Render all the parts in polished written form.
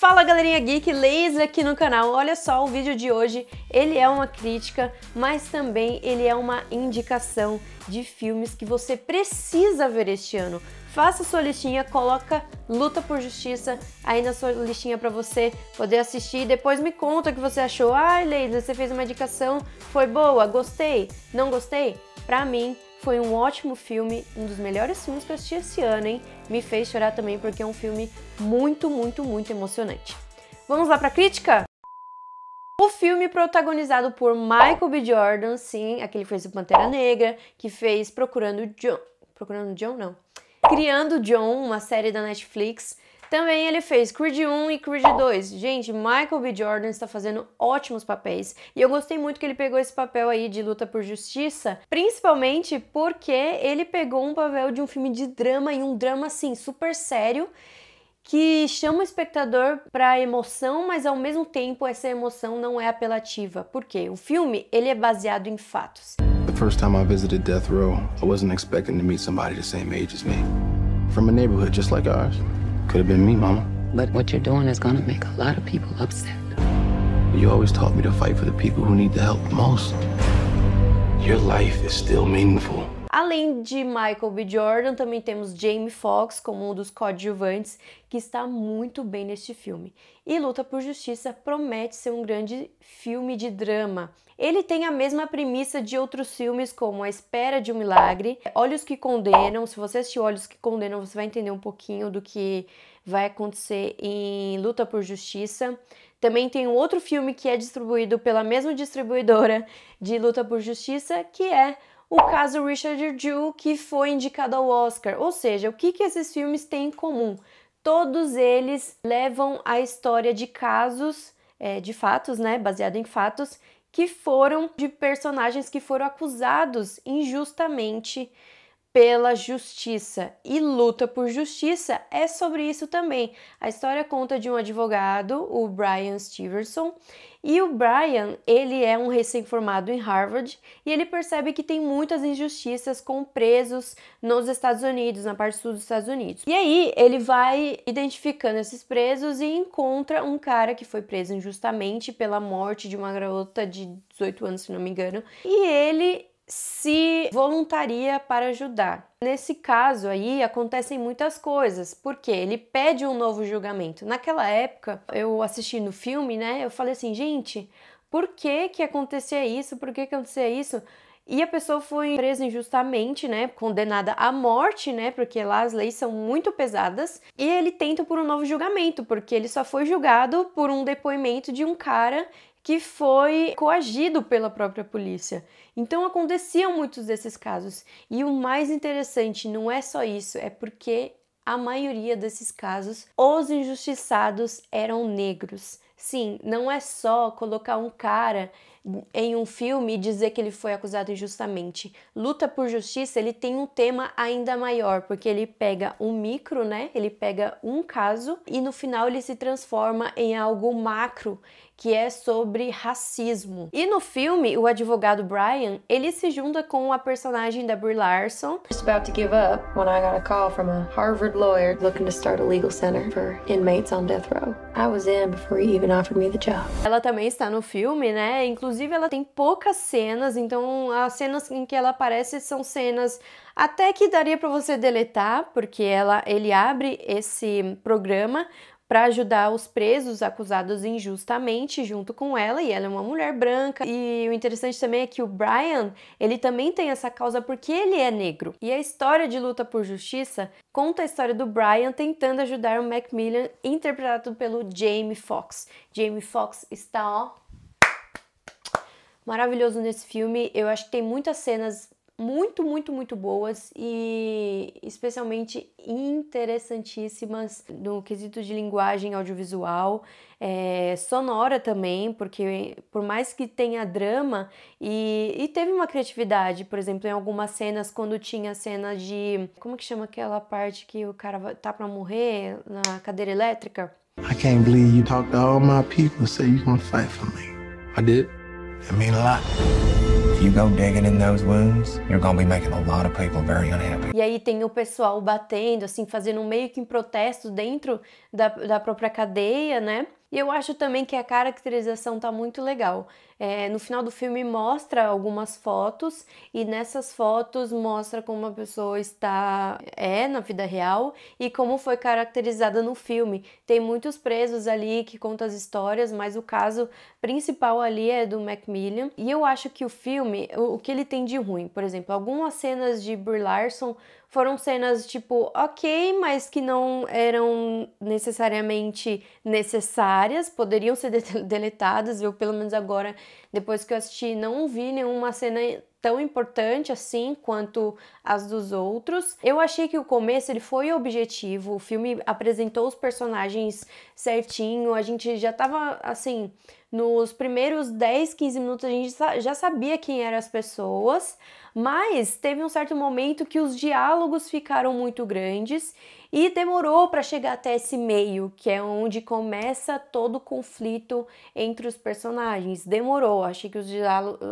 Fala galerinha geek, Laser aqui no canal. Olha só, o vídeo de hoje, ele é uma crítica, mas também ele é uma indicação de filmes que você precisa ver este ano. Faça sua listinha, coloca Luta por Justiça aí na sua listinha para você poder assistir e depois me conta o que você achou. Ai, Laser, você fez uma indicação, foi boa, gostei, não gostei? Pra mim, foi um ótimo filme, um dos melhores filmes que eu assisti esse ano, hein? Me fez chorar também porque é um filme muito emocionante. Vamos lá pra crítica? O filme protagonizado por Michael B. Jordan, sim, aquele que fez o Pantera Negra, que fez Criando John, uma série da Netflix. Também ele fez Creed 1 e Creed 2. Gente, Michael B. Jordan está fazendo ótimos papéis. E eu gostei muito que ele pegou esse papel aí de luta por justiça, principalmente porque ele pegou um papel de um filme de drama e um drama, assim, super sério, que chama o espectador para emoção, mas ao mesmo tempo essa emoção não é apelativa. Por quê? O filme, ele é baseado em fatos. The first time I visited death row, I wasn't expecting to meet somebody the same age as me. From a neighborhood just like ours. Could have been me, Mama. But what you're doing is gonna make a lot of people upset. You always taught me to fight for the people who need the help the most. Your life is still meaningful. Além de Michael B. Jordan, também temos Jamie Foxx como um dos coadjuvantes, que está muito bem neste filme. E Luta por Justiça promete ser um grande filme de drama. Ele tem a mesma premissa de outros filmes, como A Espera de um Milagre, Olhos que Condenam. Se você assistir Olhos que Condenam, você vai entender um pouquinho do que vai acontecer em Luta por Justiça. Também tem um outro filme que é distribuído pela mesma distribuidora de Luta por Justiça, que é o caso Richard Jewell, que foi indicado ao Oscar. Ou seja, o que esses filmes têm em comum? Todos eles levam a história de casos, de fatos, né, baseado em fatos, que foram de personagens que foram acusados injustamente pela justiça. E Luta por Justiça é sobre isso também. A história conta de um advogado, o Bryan Stevenson, e o Bryan, ele é um recém-formado em Harvard e ele percebe que tem muitas injustiças com presos nos Estados Unidos, na parte sul dos Estados Unidos. E aí ele vai identificando esses presos e encontra um cara que foi preso injustamente pela morte de uma garota de 18 anos, se não me engano, e ele se voluntaria para ajudar. Nesse caso aí acontecem muitas coisas, porque ele pede um novo julgamento. Naquela época, eu assistindo o filme, né, eu falei assim, gente, por que acontecia isso? Por que acontecia isso? E a pessoa foi presa injustamente, né, condenada à morte, né, porque lá as leis são muito pesadas, e ele tenta por um novo julgamento, porque ele só foi julgado por um depoimento de um cara que foi coagido pela própria polícia. Então aconteciam muitos desses casos. E o mais interessante não é só isso, é porque a maioria desses casos, os injustiçados eram negros. Sim, não é só colocar um cara em um filme e dizer que ele foi acusado injustamente. Luta por Justiça, ele tem um tema ainda maior, porque ele pega um micro, né? Ele pega um caso e no final ele se transforma em algo macro, que é sobre racismo. E no filme, o advogado Bryan, ele se junta com a personagem da Brie Larson. Just about to give up when I got a call from a Harvard lawyer looking to start a legal center for inmates on death row. I was in before he even offered me the job. Ela também está no filme, né? Inclusive ela tem poucas cenas, então as cenas em que ela aparece são cenas até que daria para você deletar, porque ele abre esse programa para ajudar os presos acusados injustamente junto com ela, e ela é uma mulher branca. E o interessante também é que o Bryan, ele também tem essa causa porque ele é negro. E a história de Luta por Justiça conta a história do Bryan tentando ajudar o Macmillan, interpretado pelo Jamie Foxx. Jamie Foxx está, ó, maravilhoso nesse filme. Eu acho que tem muitas cenas muito boas e especialmente interessantíssimas no quesito de linguagem audiovisual, sonora também, porque por mais que tenha drama e teve uma criatividade, por exemplo, em algumas cenas, quando tinha cena de, como que chama aquela parte que o cara tá pra morrer na cadeira elétrica? I can't believe you talked to all my people, so you gonna fight for me. I did. It mean a lot. If you go digging in those wounds, you're gonna be making a lot of people very unhappy. E aí tem o pessoal batendo, assim, fazendo meio que um protesto dentro da própria cadeia, né? E eu acho também que a caracterização tá muito legal. No final do filme mostra algumas fotos e nessas fotos mostra como a pessoa está na vida real e como foi caracterizada no filme. Tem muitos presos ali que contam as histórias, mas o caso principal ali é do Macmillan. E eu acho que o filme, o que ele tem de ruim, por exemplo, algumas cenas de Brie Larson foram cenas tipo, ok, mas que não eram necessariamente necessárias, poderiam ser deletadas. Eu, pelo menos agora, depois que eu assisti, não vi nenhuma cena tão importante assim quanto as dos outros. Eu achei que o começo ele foi objetivo, o filme apresentou os personagens certinho, a gente já tava assim, nos primeiros 10, 15 minutos a gente já sabia quem eram as pessoas, mas teve um certo momento que os diálogos ficaram muito grandes e demorou para chegar até esse meio, que é onde começa todo o conflito entre os personagens. Demorou, achei que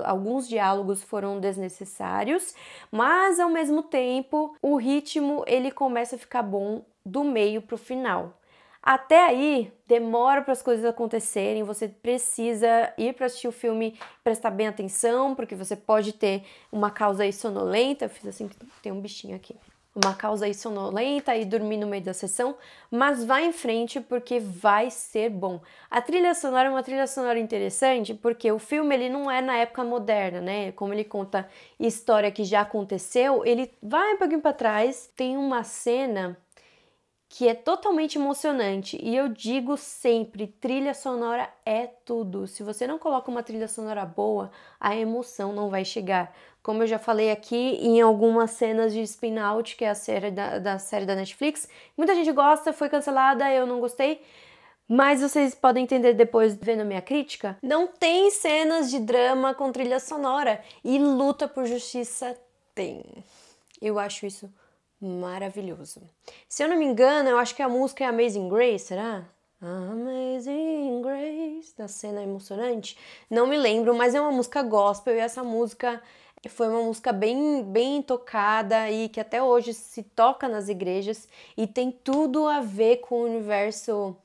alguns diálogos foram desnecessários, mas ao mesmo tempo o ritmo ele começa a ficar bom do meio pro final. Até aí, demora para as coisas acontecerem, você precisa ir para assistir o filme, prestar bem atenção, porque você pode ter uma causa aí sonolenta, eu fiz assim, tem um bichinho aqui, uma causa aí sonolenta e dormir no meio da sessão, mas vai em frente porque vai ser bom. A trilha sonora é uma trilha sonora interessante, porque o filme ele não é na época moderna, né? Como ele conta história que já aconteceu, ele vai um pouquinho para trás, tem uma cena que é totalmente emocionante, e eu digo sempre, trilha sonora é tudo. Se você não coloca uma trilha sonora boa, a emoção não vai chegar. Como eu já falei aqui em algumas cenas de Spin Out, que é a série da série da Netflix, muita gente gosta, foi cancelada, eu não gostei, mas vocês podem entender depois vendo a minha crítica, não tem cenas de drama com trilha sonora, e Luta por Justiça tem. Eu acho isso maravilhoso. Se eu não me engano, eu acho que a música é Amazing Grace, será? Amazing Grace, da cena emocionante. Não me lembro, mas é uma música gospel e essa música foi uma música bem tocada e que até hoje se toca nas igrejas e tem tudo a ver com o universo,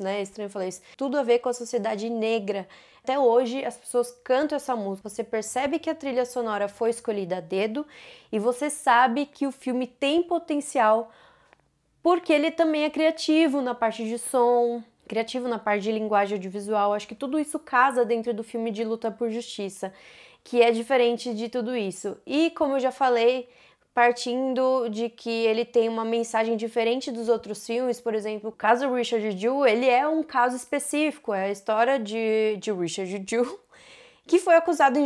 né? É estranho falar isso. Tudo a ver com a sociedade negra. Até hoje as pessoas cantam essa música, você percebe que a trilha sonora foi escolhida a dedo e você sabe que o filme tem potencial porque ele também é criativo na parte de som, criativo na parte de linguagem audiovisual. Acho que tudo isso casa dentro do filme de Luta por Justiça, que é diferente de tudo isso. E como eu já falei, partindo de que ele tem uma mensagem diferente dos outros filmes, por exemplo, o caso Richard Jewell, ele é um caso específico, é a história de Richard Jewell, que foi acusado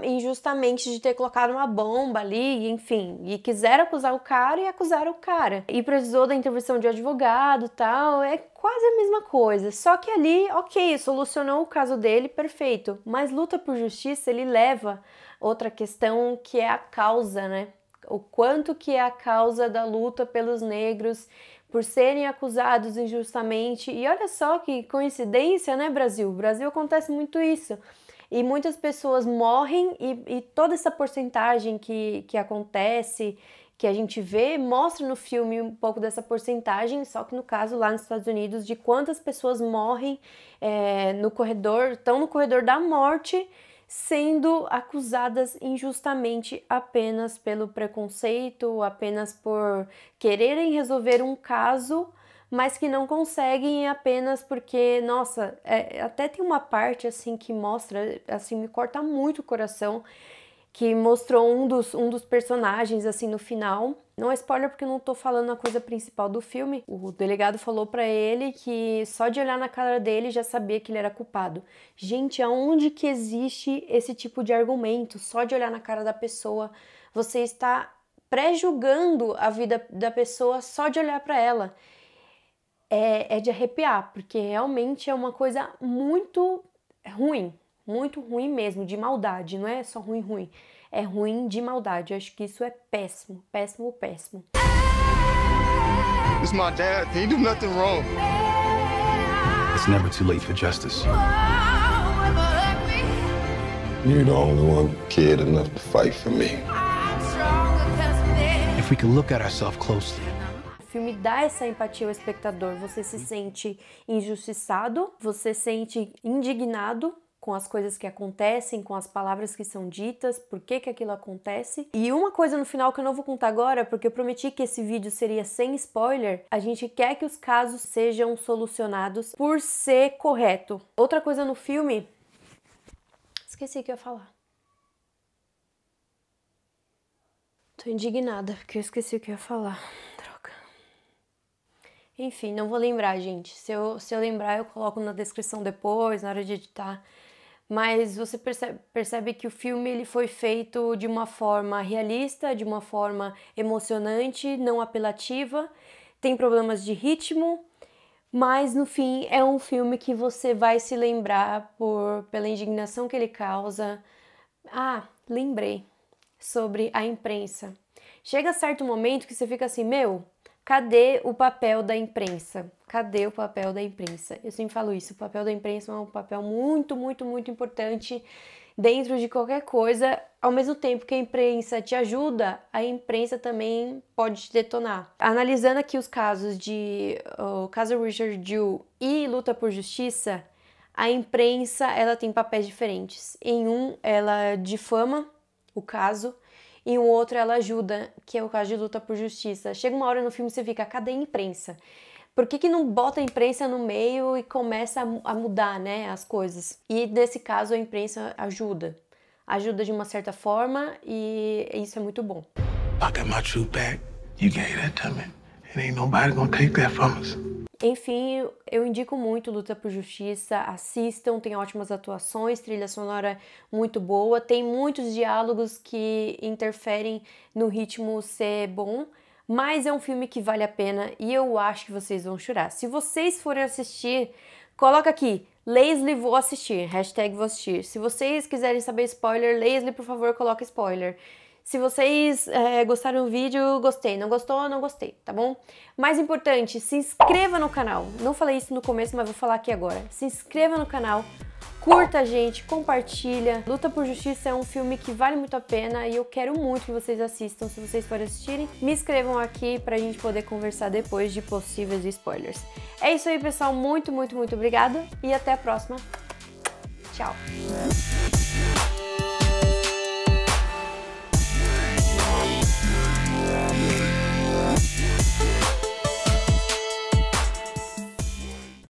injustamente de ter colocado uma bomba ali, enfim, e quiseram acusar o cara e acusaram o cara. E precisou da intervenção de advogado e tal, é quase a mesma coisa, só que ali, ok, solucionou o caso dele, perfeito, mas Luta por Justiça, ele leva outra questão que é a causa, né? O quanto que é a causa da luta pelos negros por serem acusados injustamente. E olha só que coincidência, né, Brasil? No Brasil acontece muito isso. E muitas pessoas morrem e toda essa porcentagem que acontece, que a gente vê, mostra no filme um pouco dessa porcentagem, só que no caso lá nos Estados Unidos, de quantas pessoas morrem estão no corredor da morte, sendo acusadas injustamente apenas pelo preconceito, apenas por quererem resolver um caso, mas que não conseguem apenas porque, nossa, até tem uma parte assim que mostra, assim, me corta muito o coração, que mostrou um dos personagens assim no final. Não é spoiler porque eu não tô falando a coisa principal do filme. O delegado falou pra ele que só de olhar na cara dele já sabia que ele era culpado. Gente, aonde que existe esse tipo de argumento? Só de olhar na cara da pessoa, você está pré-julgando a vida da pessoa só de olhar pra ela. É de arrepiar, porque realmente é uma coisa muito ruim mesmo, de maldade, não é só ruim, é ruim de maldade. Eu acho que isso é péssimo. It's my dad, he do nothing wrong. It's never too late for justice. You're the only one who cared enough to fight for me. If we can look at ourselves closely. O filme dá essa empatia ao espectador. Você se sente injustiçado, você se sente indignado com as coisas que acontecem, com as palavras que são ditas, por que aquilo acontece. E uma coisa no final que eu não vou contar agora, porque eu prometi que esse vídeo seria sem spoiler, a gente quer que os casos sejam solucionados por ser correto. Outra coisa no filme... Esqueci o que eu ia falar. Tô indignada, porque eu esqueci o que eu ia falar. Droga. Enfim, não vou lembrar, gente. Se eu lembrar, eu coloco na descrição depois, na hora de editar. Mas você percebe que o filme ele foi feito de uma forma realista, de uma forma emocionante, não apelativa. Tem problemas de ritmo, mas no fim é um filme que você vai se lembrar pela indignação que ele causa. Ah, lembrei sobre a imprensa. Chega certo momento que você fica assim, meu, cadê o papel da imprensa? Cadê o papel da imprensa? Eu sempre falo isso, o papel da imprensa é um papel muito, muito, muito importante dentro de qualquer coisa. Ao mesmo tempo que a imprensa te ajuda, a imprensa também pode te detonar. Analisando aqui os casos o caso Richard Jewell e Luta por Justiça, a imprensa ela tem papéis diferentes. Em um, ela difama o caso, e um outro ela ajuda, que é o caso de Luta por Justiça. Chega uma hora no filme que você fica, cadê a imprensa? Por que não bota a imprensa no meio e começa a mudar, né, as coisas? E nesse caso a imprensa ajuda de uma certa forma e isso é muito bom. I got my truth back. You gave that to me. And ain't nobody gonna take that from us. Enfim, eu indico muito Luta por Justiça, assistam, tem ótimas atuações, trilha sonora muito boa, tem muitos diálogos que interferem no ritmo ser bom, mas é um filme que vale a pena e eu acho que vocês vão chorar. Se vocês forem assistir, coloca aqui, Leslie vou assistir, hashtag vou assistir. Se vocês quiserem saber spoiler, Leslie, por favor, coloca spoiler. Se vocês gostaram do vídeo, gostei. Não gostou, não gostei, tá bom? Mais importante, se inscreva no canal. Não falei isso no começo, mas vou falar aqui agora. Se inscreva no canal, curta a gente, compartilha. Luta por Justiça é um filme que vale muito a pena e eu quero muito que vocês assistam. Se vocês forem assistirem, me inscrevam aqui pra gente poder conversar depois de possíveis spoilers. É isso aí, pessoal. Muito, muito, muito obrigada e até a próxima. Tchau!